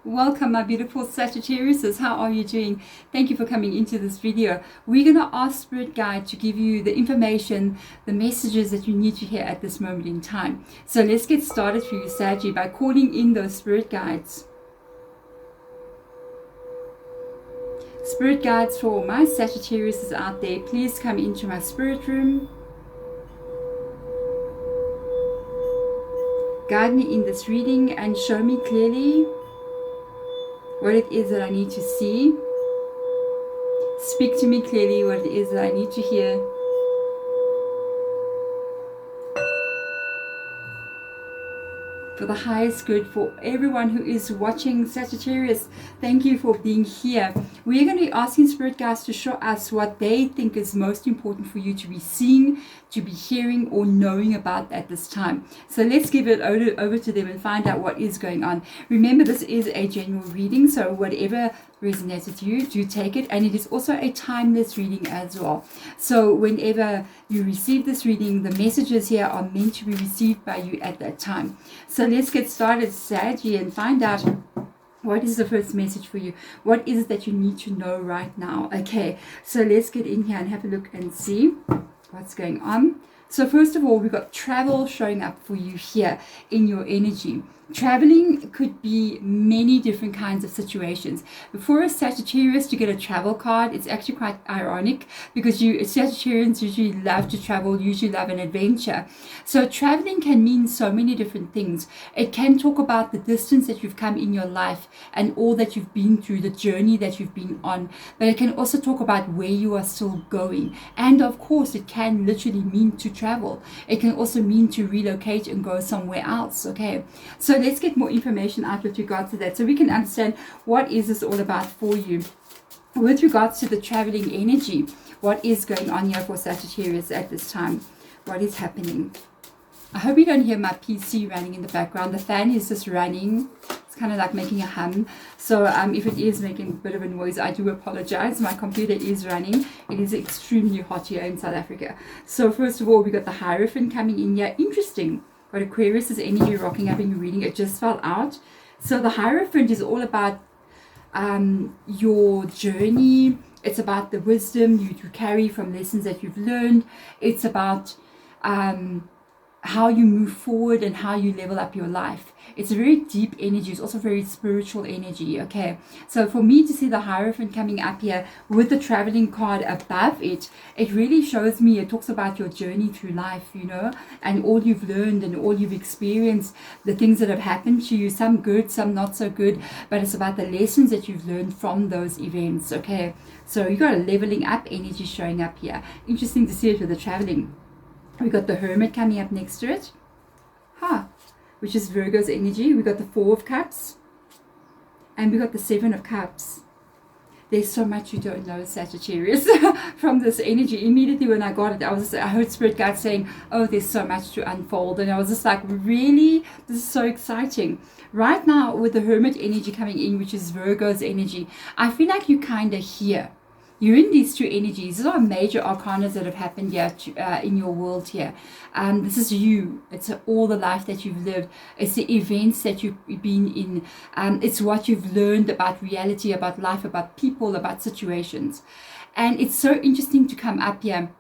Welcome, my beautiful Sagittarius. How are you doing? Thank you for coming into this video. We're going to ask Spirit Guide to give you the information, the messages that you need to hear at this moment in time. So let's get started for you, Saggy, by calling in those Spirit Guides. Spirit Guides for my Sagittarius out there, please come into my spirit room. Guide me in this reading and show me clearly what it is that I need to see. Speak to me clearly what it is that I need to hear. For the highest good for everyone who is watching, Sagittarius, thank you for being here. We're going to be asking Spirit Guides to show us what they think is most important for you to be seeing, to be hearing, or knowing about at this time. So let's give it over to them and find out what is going on. Remember, this is a general reading, so whatever resonates with you, do take it. And it is also a timeless reading as well. So whenever you receive this reading, the messages here are meant to be received by you at that time. So let's get started, Saggy, and find out what is the first message for you. What is it that you need to know right now? Okay, so let's get in here and have a look and see what's going on. So first of all, we've got travel showing up for you here in your energy. Traveling could be many different kinds of situations. For a Sagittarius to get a travel card, it's actually quite ironic because Sagittarians usually love to travel, usually love an adventure. So traveling can mean so many different things. It can talk about the distance that you've come in your life and all that you've been through, the journey that you've been on. But it can also talk about where you are still going. And of course, it can literally mean to travel. It can also mean to relocate and go somewhere else. Okay, so let's get more information out with regards to that so we can understand what is this all about for you. With regards to the traveling energy, what is going on here for Sagittarius at this time? What is happening? I hope you don't hear my PC running in the background. The fan is just running. It's kind of like making a hum. So if it is making a bit of a noise, I do apologize. My computer is running. It is extremely hot here in South Africa. So first of all, we got the Hierophant coming in here. Interesting. Got Aquarius's energy rocking up in your reading. It just fell out. So the Hierophant is all about your journey. It's about the wisdom you carry from lessons that you've learned. It's about how you move forward and how you level up your life. It's a very deep energy. It's also very spiritual energy. Okay, so for me to see the Hierophant coming up here with the traveling card above it, it really shows me, it talks about your journey through life, you know, and all you've learned and all you've experienced, the things that have happened to you, some good, some not so good, but it's about the lessons that you've learned from those events. Okay, so you got a leveling up energy showing up here. Interesting to see it with the traveling. We got the Hermit coming up next to it, which is Virgo's energy. We got the Four of Cups, and we got the Seven of Cups. There's so much you don't know, Sagittarius, from this energy. Immediately when I got it, I heard Spirit Guide saying, "Oh, there's so much to unfold," and I was just like, "Really? This is so exciting." Right now, with the Hermit energy coming in, which is Virgo's energy, I feel like you kind of hear. You're in these two energies. These are major arcanas that have happened here in your world here. This is you. It's all the life that you've lived. It's the events that you've been in. It's what you've learned about reality, about life, about people, about situations. And it's so interesting to come up here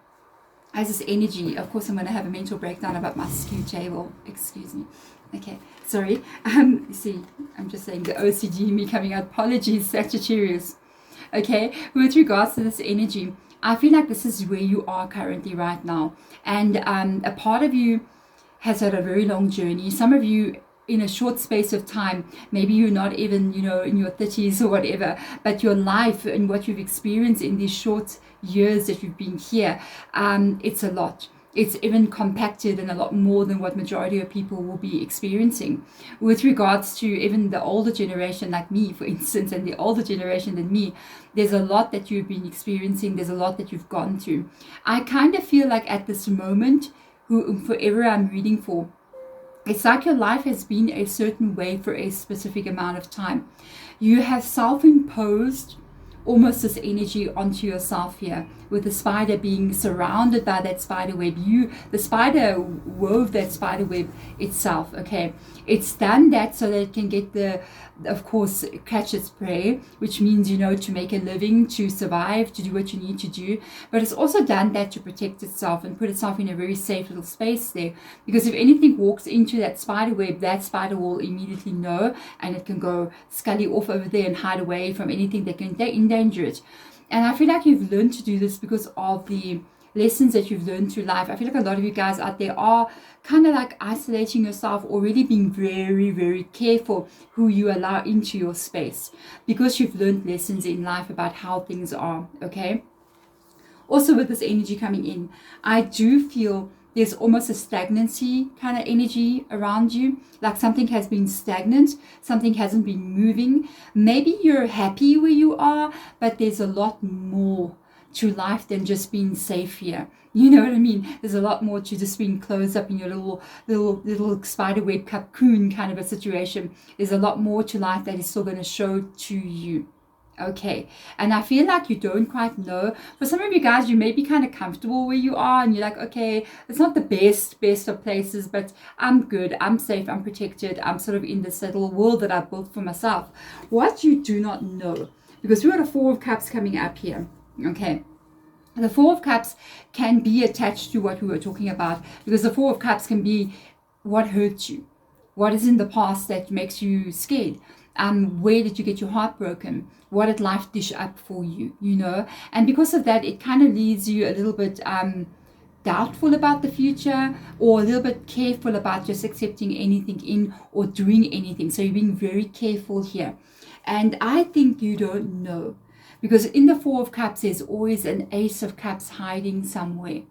as this energy. Of course, I'm going to have a mental breakdown about my skew table. Excuse me. Okay, sorry. See, I'm just saying the OCD in me coming out. Apologies, Sagittarius. Okay, with regards to this energy, I feel like this is where you are currently right now, and a part of you has had a very long journey. Some of you in a short space of time, maybe you're not even, you know, in your 30s or whatever, but your life and what you've experienced in these short years that you've been here, it's a lot. It's even compacted and a lot more than what majority of people will be experiencing. With regards to even the older generation like me, for instance, and the older generation than me, there's a lot that you've been experiencing. There's a lot that you've gone through. I kind of feel like at this moment, whoever I'm reading for, it's like your life has been a certain way for a specific amount of time. You have self-imposed almost this energy onto yourself here, with the spider being surrounded by that spider web. The spider wove that spider web itself, okay? It's done that so that it can get of course, catch its prey, which means, to make a living, to survive, to do what you need to do. But it's also done that to protect itself and put itself in a very safe little space there. Because if anything walks into that spider web, that spider will immediately know, and it can go scully off over there and hide away from anything that can endanger it. And I feel like you've learned to do this because of the lessons that you've learned through life. I feel like a lot of you guys out there are kind of like isolating yourself, or really being very, very careful who you allow into your space, because you've learned lessons in life about how things are, okay? Also, with this energy coming in, I do feel there's almost a stagnancy kind of energy around you, like something has been stagnant, something hasn't been moving. Maybe you're happy where you are, but there's a lot more to life than just being safe here. You know what I mean? There's a lot more to just being closed up in your little spiderweb cocoon kind of a situation. There's a lot more to life that is still going to show to you. Okay, and I feel like you don't quite know. For some of you guys, you may be kind of comfortable where you are, and you're like, okay, it's not the best of places, but I'm good, I'm safe, I'm protected, I'm sort of in this little world that I've built for myself. What you do not know, because we've got a Four of Cups coming up here, okay? The Four of Cups can be attached to what we were talking about, because the Four of Cups can be what hurts you, what is in the past that makes you scared. Where did you get your heart broken? What did life dish up for you, And because of that, it kind of leaves you a little bit doubtful about the future, or a little bit careful about just accepting anything in or doing anything. So you're being very careful here. And I think you don't know, because in the Four of Cups, there's always an Ace of Cups hiding somewhere.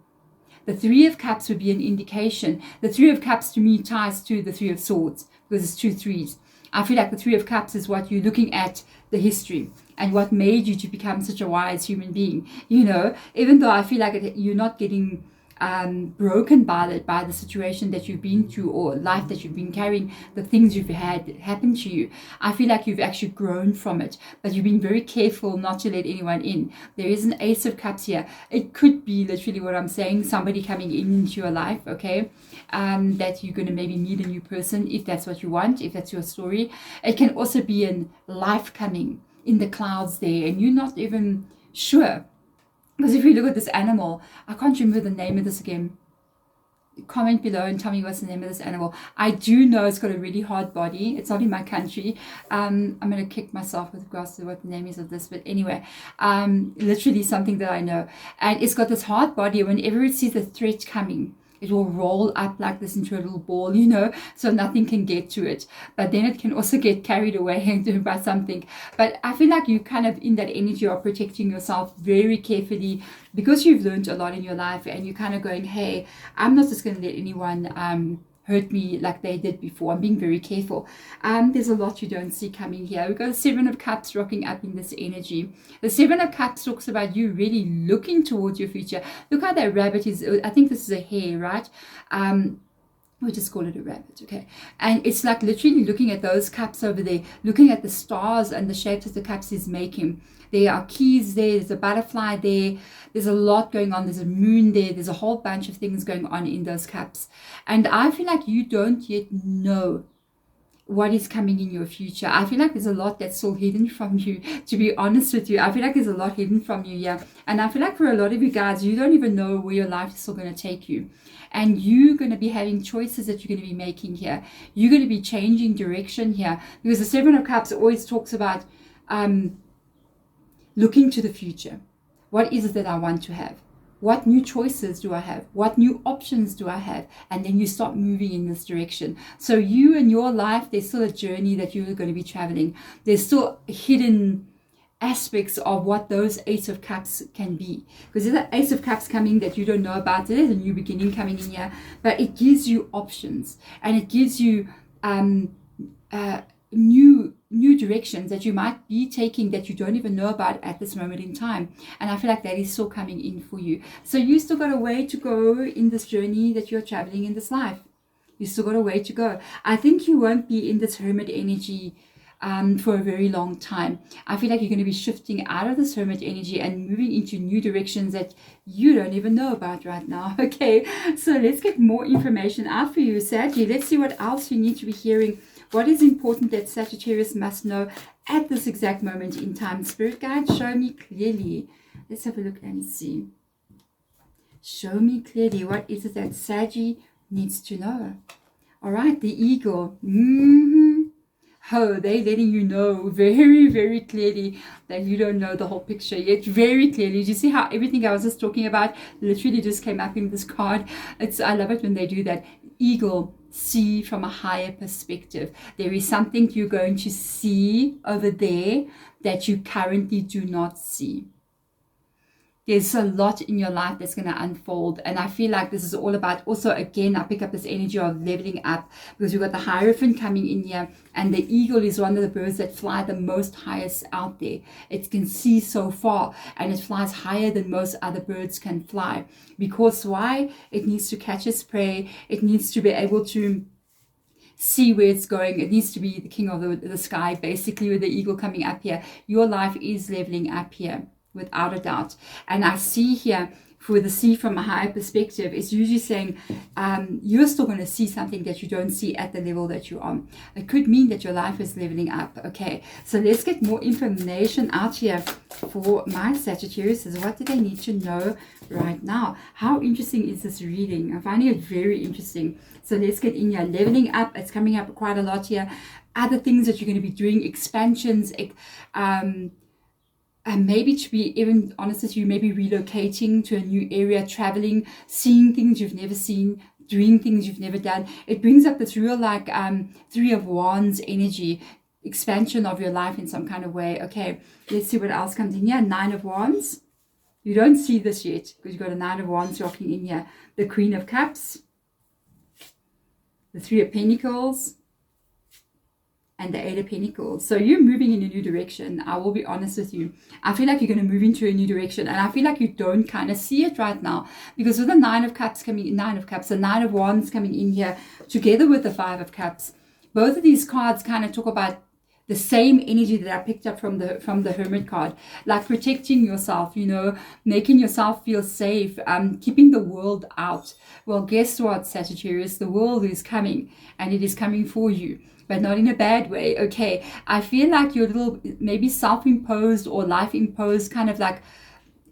The Three of Cups would be an indication. The Three of Cups to me ties to the Three of Swords, because it's two threes. I feel like the Three of Cups is what you're looking at, the history, and what made you to become such a wise human being. Even though I feel like you're not getting broken by the situation that you've been through, or life that you've been carrying, the things you've had happen to you. I feel like you've actually grown from it, but you've been very careful not to let anyone in. There is an Ace of Cups here. It could be literally what I'm saying, somebody coming into your life, okay? That you're going to maybe meet a new person, if that's what you want, if that's your story. It can also be in life coming in the clouds there, and you're not even sure. Because if you look at this animal, I can't remember the name of this again. Comment below and tell me what's the name of this animal. I do know it's got a really hard body. It's not in my country. I'm going to kick myself with regards to what the name is of this. But anyway, literally something that I know. And it's got this hard body. Whenever it sees a threat coming, it will roll up like this into a little ball, so nothing can get to it. But then it can also get carried away by something. But I feel like you kind of in that energy are protecting yourself very carefully, because you've learned a lot in your life, and you're kind of going, hey, I'm not just going to let anyone hurt me like they did before. I'm being very careful. There's a lot you don't see coming here. We've got the Seven of Cups rocking up in this energy. The Seven of Cups talks about you really looking towards your future. Look how that rabbit is. I think this is a hare, right? We'll just call it a rabbit, okay? And it's like literally looking at those cups over there, looking at the stars and the shapes that the cups is making. There are keys there, there's a butterfly there, there's a lot going on, there's a moon there, there's a whole bunch of things going on in those cups. And I feel like you don't yet know what is coming in your future. I feel like there's a lot that's still hidden from you, to be honest with you. I feel like there's a lot hidden from you, yeah. And I feel like for a lot of you guys, you don't even know where your life is still going to take you. And you're going to be having choices that you're going to be making here. You're going to be changing direction here. Because the Seven of Cups always talks about looking to the future. What is it that I want to have? What new choices do I have? What new options do I have? And then you start moving in this direction. So you and your life, there's still a journey that you're going to be traveling. There's still hidden aspects of what those Ace of Cups can be. Because there's an Ace of Cups coming that you don't know about. There's a new beginning coming in here. But it gives you options. And it gives you new directions that you might be taking that you don't even know about at this moment in time. And I feel like that is still coming in for you. So you still got a way to go in this journey that you're traveling in this life. You still got a way to go. I think you won't be in this hermit energy for a very long time. I feel like you're going to be shifting out of this hermit energy and moving into new directions that you don't even know about right now. Okay, so let's get more information out for you, Saggy. Let's see what else you need to be hearing. What is important that Sagittarius must know at this exact moment in time? Spirit guide, show me clearly. Let's have a look and see. Show me clearly, what is it that Saggy needs to know? All right, the eagle. Oh, they're letting you know very, very clearly that you don't know the whole picture yet. Very clearly. Do you see how everything I was just talking about literally just came up in this card? I love it when they do that. Eagle, see from a higher perspective. There is something you're going to see over there that you currently do not see. There's a lot in your life that's going to unfold. And I feel like this is all about, also, again, I pick up this energy of leveling up, because we've got the Hierophant coming in here. And the eagle is one of the birds that fly the most highest out there. It can see so far, and it flies higher than most other birds can fly. Because why? It needs to catch its prey. It needs to be able to see where it's going. It needs to be the king of the sky, basically, with the eagle coming up here. Your life is leveling up here, without a doubt. And I see here, for the see from a higher perspective, it's usually saying you're still going to see something that you don't see at the level that you're on. It could mean that your life is leveling up. Okay, so let's get more information out here for my Sagittarius. What do they need to know right now? How interesting is this reading? I'm finding it very interesting. So let's get in here. Leveling up, it's coming up quite a lot here. Other things that you're going to be doing, expansions, and maybe, to be even honest with you, maybe relocating to a new area, traveling, seeing things you've never seen, doing things you've never done. It brings up this real like Three of Wands energy, expansion of your life in some kind of way. Okay, let's see what else comes in here. Nine of Wands. You don't see this yet because you've got a Nine of Wands rocking in here. The Queen of Cups. The Three of Pentacles. And the Eight of Pentacles. So you're moving in a new direction. I will be honest with you. I feel like you're going to move into a new direction. And I feel like you don't kind of see it right now. Because with the Nine of Cups coming in, the Nine of Wands coming in here, together with the Five of Cups, both of these cards kind of talk about the same energy that I picked up from the Hermit card, like protecting yourself, you know, making yourself feel safe, keeping the world out. Well, guess what, Sagittarius? The world is coming, and it is coming for you, but not in a bad way. Okay, I feel like you're a little maybe self-imposed or life-imposed, kind of like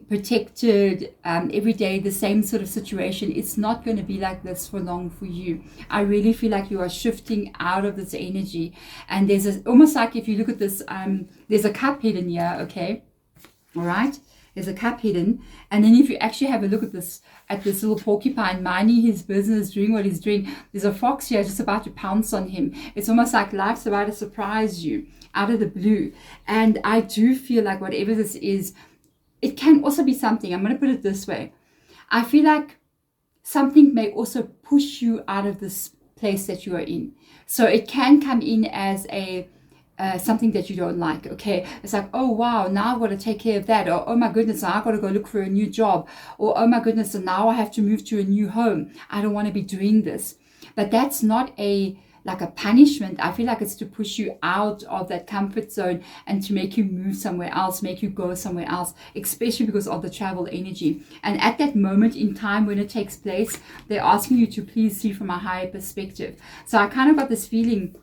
protected every day, the same sort of situation. It's not going to be like this for long for you. I really feel like you are shifting out of this energy. And there's almost like, if you look at this, there's a cup hidden here. Okay, all right, there's a cup hidden. And then if you actually have a look at this little porcupine minding his business, doing what he's doing, there's a fox here just about to pounce on him. It's almost like life's about to surprise you out of the blue. And I do feel like whatever this is, it can also be something, I'm going to put it this way. I feel like something may also push you out of this place that you are in. So it can come in as a something that you don't like. Okay, it's like, oh wow, now I've got to take care of that, or oh my goodness, now I've got to go look for a new job, or oh my goodness, and now I have to move to a new home. I don't want to be doing this. But that's not like a punishment. I feel like it's to push you out of that comfort zone and to make you move somewhere else, make you go somewhere else, especially because of the travel energy. And at that moment in time when it takes place, they're asking you to please see from a higher perspective. So I kind of got this feeling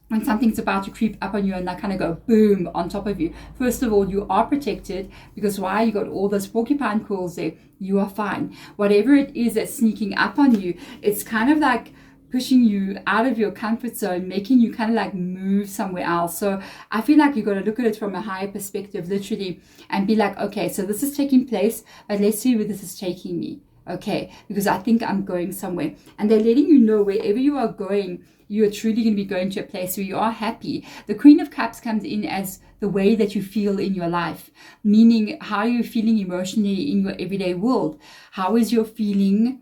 when something's about to creep up on you and they kind of go boom on top of you. First of all, you are protected, because why? You got all those porcupine quills there. You are fine. Whatever it is that's sneaking up on you, it's kind of like pushing you out of your comfort zone, making you kind of like move somewhere else. So I feel like you've got to look at it from a higher perspective, literally, and be like, okay, so this is taking place, but let's see where this is taking me. Okay, because I think I'm going somewhere. And they're letting you know wherever you are going, you are truly going to be going to a place where you are happy. The Queen of Cups comes in as the way that you feel in your life, meaning how you're feeling emotionally in your everyday world. How is your feeling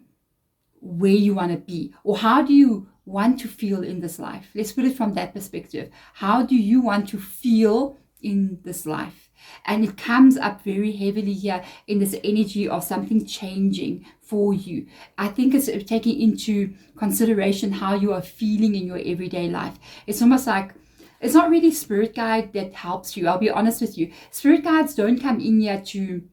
where you want to be, or how do you want to feel in this life? Let's put it from that perspective. How do you want to feel in this life? And it comes up very heavily here in this energy of something changing for you. I think it's taking into consideration how you are feeling in your everyday life. It's almost like It's not really spirit guide that helps you. I'll be honest with you. Spirit guides don't come in here to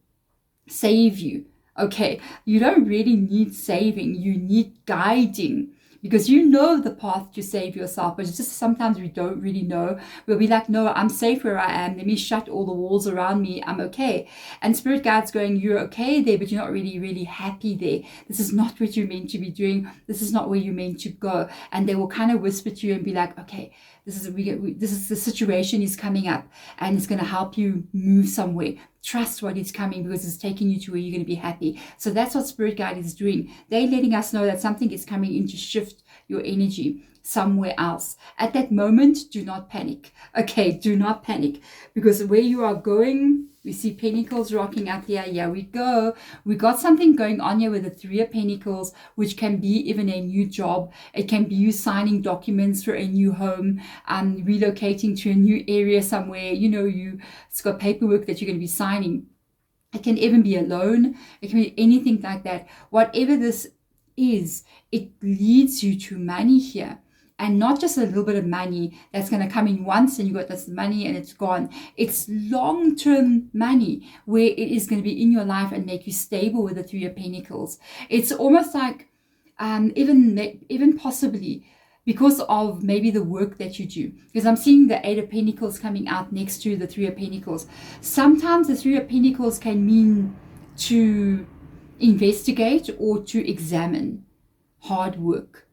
save you. Okay, you don't really need saving. You need guiding, because you know the path to save yourself, but it's just sometimes we don't really know. We'll be like, no, I'm safe where I am. Let me shut all the walls around me. I'm okay. And spirit guides going, you're okay there, but you're not really happy there. This is not what you're meant to be doing. This is not where you're meant to go. And they will kind of whisper to you and be like, okay, this is the situation is coming up, and it's going to help you move somewhere. Trust what is coming, because it's taking you to where you're going to be happy. So that's what spirit guide is doing. They're letting us know that something is coming in to shift your energy somewhere else. At that moment, do not panic. Okay, do not panic, because where you are going, we see Pentacles rocking up here. Here we go. We got something going on here with the Three of Pentacles, which can be even a new job. It can be you signing documents for a new home, relocating to a new area somewhere. You know, it's got paperwork that you're going to be signing. It can even be a loan. It can be anything like that. Whatever this is, it leads you to money here. And not just a little bit of money that's going to come in once and you got this money and it's gone. It's long-term money where it is going to be in your life and make you stable with the Three of Pentacles. It's almost like even possibly because of maybe the work that you do. Because I'm seeing the Eight of Pentacles coming out next to the Three of Pentacles. Sometimes the Three of Pentacles can mean to investigate or to examine hard work.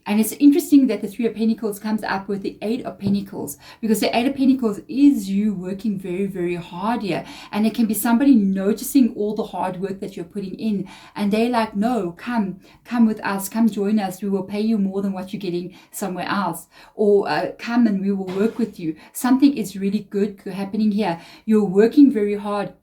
And it's interesting that the Three of Pentacles comes up with the Eight of Pentacles, because the Eight of Pentacles is you working very hard here. And it can be somebody noticing all the hard work that you're putting in. And they're like, no, come with us, come join us. We will pay you more than what you're getting somewhere else. Or come and we will work with you. Something is really good happening here. You're working very hard,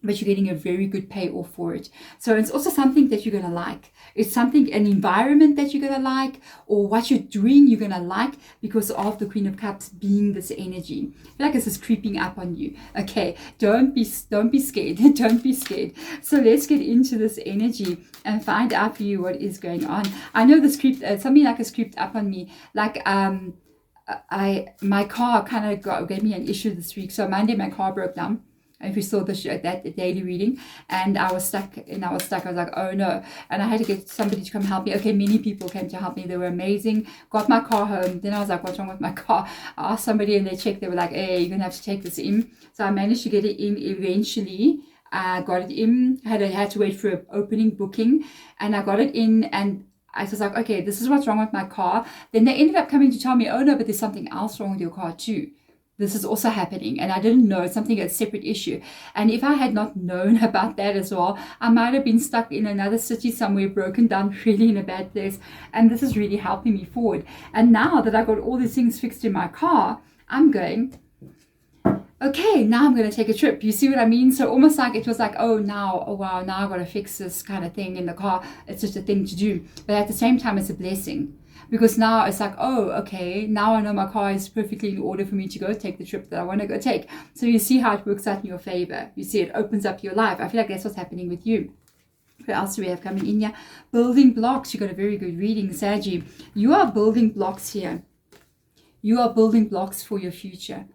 but you're getting a very good payoff for it. So it's also something that you're going to like. It's something, an environment that you're going to like, or what you're doing you're going to like, because of the Queen of Cups being this energy. I feel like this is creeping up on you. Okay, don't be scared. Don't be scared. So let's get into this energy and find out for you what is going on. I know this something like has creeped up on me. Like my car kind of gave me an issue this week. So Monday my car broke down. If you saw that daily reading, and I was stuck. I was like, oh no. And I had to get somebody to come help me. Okay, many people came to help me. They were amazing. Got my car home. Then I was like, what's wrong with my car? I asked somebody and they checked. They were like, hey, you're going to have to take this in. So I managed to get it in eventually. I got it in. I had to wait for an opening booking, and I got it in, and I was like, okay, this is what's wrong with my car. Then they ended up coming to tell me, oh no, but there's something else wrong with your car too. This is also happening, and I didn't know. It's something, a separate issue. And if I had not known about that as well, I might have been stuck in another city somewhere, broken down, really in a bad place. And this is really helping me forward. And now that I got all these things fixed in my car, I'm going, okay, now I'm going to take a trip. You see what I mean? So almost like it was like, oh wow, now I've got to fix this kind of thing in the car. It's just a thing to do. But at the same time, it's a blessing. Because now it's like, oh, okay, now I know my car is perfectly in order for me to go take the trip that I want to go take. So you see how it works out in your favor. You see it opens up your life. I feel like that's what's happening with you. What else do we have coming in here? Building blocks. You got a very good reading, Saggy. You are building blocks here. You are building blocks for your future.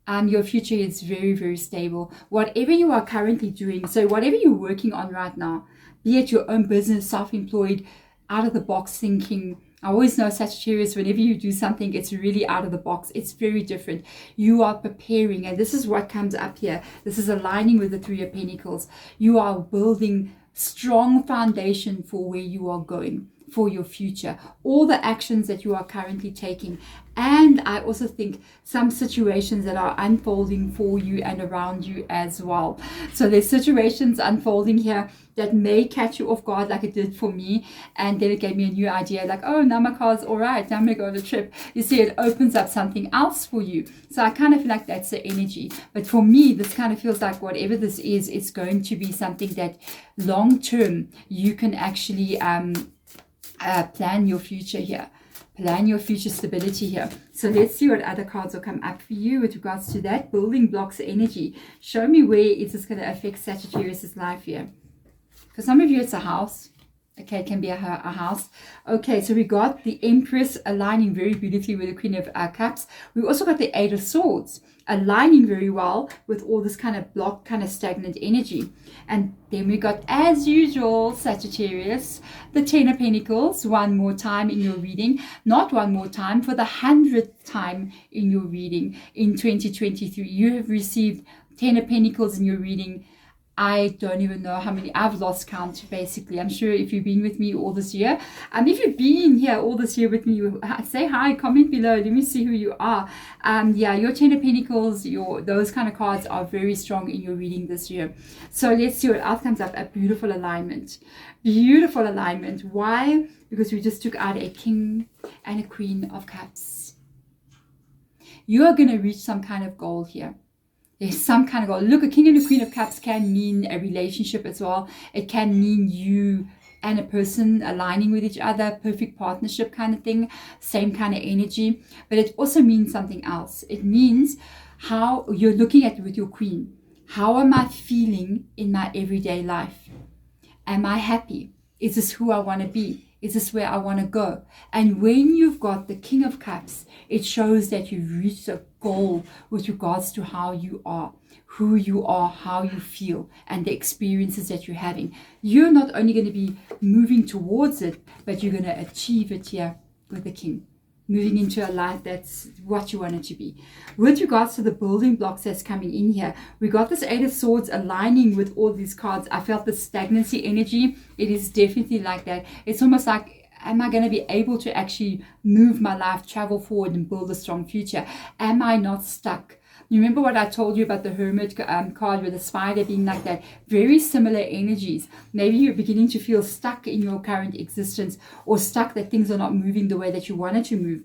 Your future is very stable. Whatever you are currently doing, so whatever you're working on right now, be it your own business, self-employed, out of the box thinking. I always know, Sagittarius, whenever you do something, it's really out of the box. It's very different. You are preparing, and this is what comes up here. This is aligning with the Three of Pentacles. You are building strong foundation for where you are going, for your future, all the actions that you are currently taking. And I also think some situations that are unfolding for you and around you as well. So there's situations unfolding here that may catch you off guard, like it did for me. And then it gave me a new idea, like, oh, now my car's all right. Now I'm going to go on a trip. You see, it opens up something else for you. So I kind of feel like that's the energy. But for me, this kind of feels like whatever this is, it's going to be something that long term you can actually plan your future here. Plan your future stability here. So let's see what other cards will come up for you with regards to that. Building blocks energy. Show me where is this going to affect Sagittarius' life here. For some of you, it's a house. Okay, it can be a house. Okay, so we got the Empress aligning very beautifully with the Queen of Cups. We also got the Eight of Swords aligning very well with all this kind of blocked, kind of stagnant energy. And then we got, as usual, Sagittarius, the Ten of Pentacles, one more time in your reading. Not one more time, for the 100th time in your reading in 2023. You have received Ten of Pentacles in your reading. I don't even know how many. I've lost count, basically. I'm sure if you've been with me all this year, if you've been here all this year with me, say hi, comment below. Let me see who you are. Yeah, your Ten of Pentacles, those kind of cards are very strong in your reading this year. So let's see what else comes up. A beautiful alignment. Beautiful alignment. Why? Because we just took out a King and a Queen of Cups. You are going to reach some kind of goal here. There's some kind of goal. Look, a King and a Queen of Cups can mean a relationship as well. It can mean you and a person aligning with each other, perfect partnership kind of thing, same kind of energy. But it also means something else. It means how you're looking at it with your Queen. How am I feeling in my everyday life? Am I happy? Is this who I want to be? Is this where I want to go? And when you've got the King of Cups, it shows that you've reached a goal with regards to how you are, who you are, how you feel, and the experiences that you're having. You're not only going to be moving towards it, but you're going to achieve it here with the King. Moving into a life that's what you want it to be. With regards to the building blocks that's coming in here, we got this Eight of Swords aligning with all these cards. I felt the stagnancy energy. It is definitely like that. It's almost like, am I going to be able to actually move my life, travel forward, and build a strong future? Am I not stuck? You remember what I told you about the Hermit card with the spider being like that? Very similar energies. Maybe you're beginning to feel stuck in your current existence, or stuck that things are not moving the way that you wanted to move.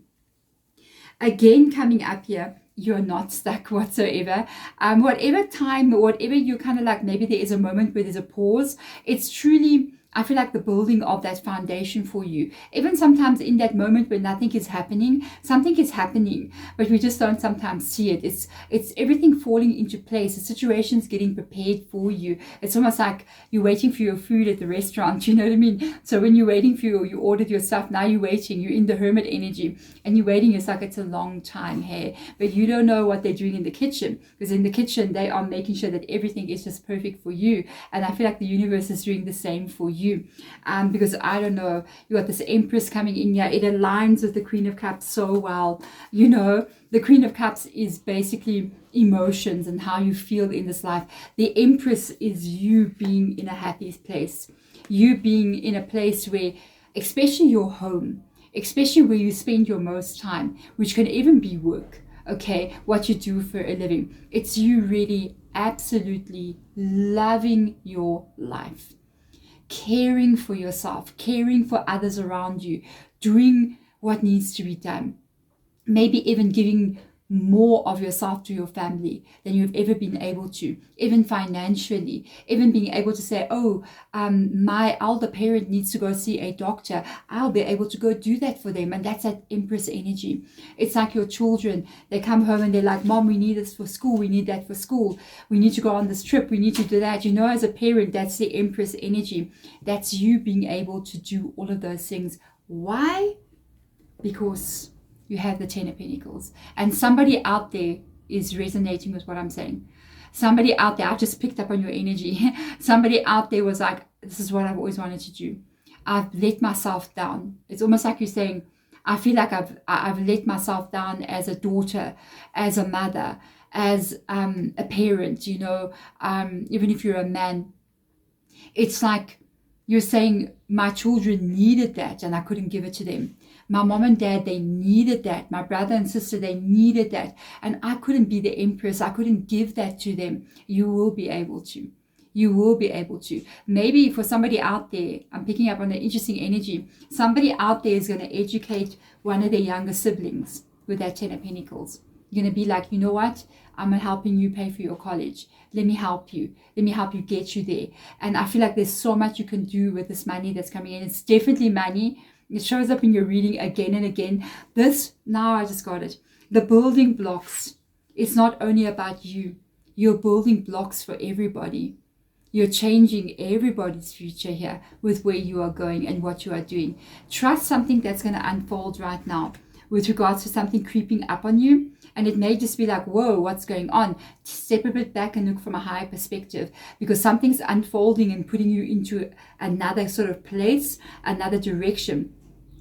Again, coming up here, you're not stuck whatsoever. Whatever time, whatever you're kind of like, maybe there is a moment where there's a pause. It's truly, I feel like, the building of that foundation for you. Even sometimes in that moment where nothing is happening, something is happening, but we just don't sometimes see it. It's everything falling into place. The situation's getting prepared for you. It's almost like you're waiting for your food at the restaurant, you know what I mean? So when you're waiting for you ordered your stuff, now you're waiting, you're in the hermit energy, and you're waiting. It's like it's a long time, hey? But you don't know what they're doing in the kitchen, because in the kitchen, they are making sure that everything is just perfect for you. And I feel like the universe is doing the same for you. Because I don't know, you got this Empress coming in here. It aligns with the Queen of Cups so well. You know, the Queen of Cups is basically emotions and how you feel in this life. The Empress is you being in a happy place, you being in a place where, especially your home, especially where you spend your most time, which can even be work, okay, what you do for a living. It's you really absolutely loving your life, caring for yourself, caring for others around you, doing what needs to be done. Maybe even giving more of yourself to your family than you've ever been able to, even financially, even being able to say, oh, my elder parent needs to go see a doctor. I'll be able to go do that for them. And that's that Empress energy. It's like your children, they come home and they're like, Mom, we need this for school. We need that for school. We need to go on this trip. We need to do that. You know, as a parent, that's the Empress energy. That's you being able to do all of those things. Why? Because you have the Ten of Pentacles, and somebody out there is resonating with what I'm saying. Somebody out there, I just picked up on your energy. Somebody out there was like, this is what I've always wanted to do. I've let myself down. It's almost like you're saying, I feel like I've let myself down as a daughter, as a mother, as a parent, you know, even if you're a man. It's like you're saying, my children needed that and I couldn't give it to them. My mom and dad, they needed that. My brother and sister, they needed that. And I couldn't be the Empress. I couldn't give that to them. You will be able to. You will be able to. Maybe for somebody out there, I'm picking up on the interesting energy. Somebody out there is going to educate one of their younger siblings with that Ten of Pentacles. You're going to be like, you know what? I'm helping you pay for your college. Let me help you. Let me help you get you there. And I feel like there's so much you can do with this money that's coming in. It's definitely money. It shows up in your reading again and again. This, now I just got it. The building blocks. It's not only about you. You're building blocks for everybody. You're changing everybody's future here with where you are going and what you are doing. Trust something that's going to unfold right now with regards to something creeping up on you. And it may just be like, whoa, what's going on? Step a bit back and look from a higher perspective, because something's unfolding and putting you into another sort of place, another direction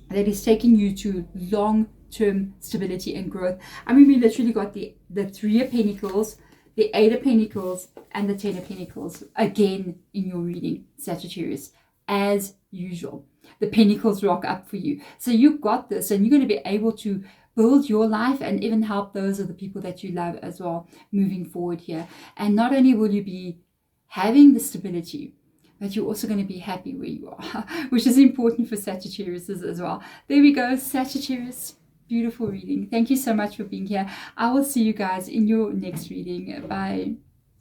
that is taking you to long-term stability and growth. I mean, we literally got the Three of Pentacles, the Eight of Pentacles, and the Ten of Pentacles again in your reading, Sagittarius, as usual. The Pentacles rock up for you. So you've got this, and you're going to be able to build your life and even help those of the people that you love as well moving forward here. And not only will you be having the stability, but you're also going to be happy where you are, which is important for Sagittarius as well. There we go, Sagittarius. Beautiful reading. Thank you so much for being here. I will see you guys in your next reading. Bye.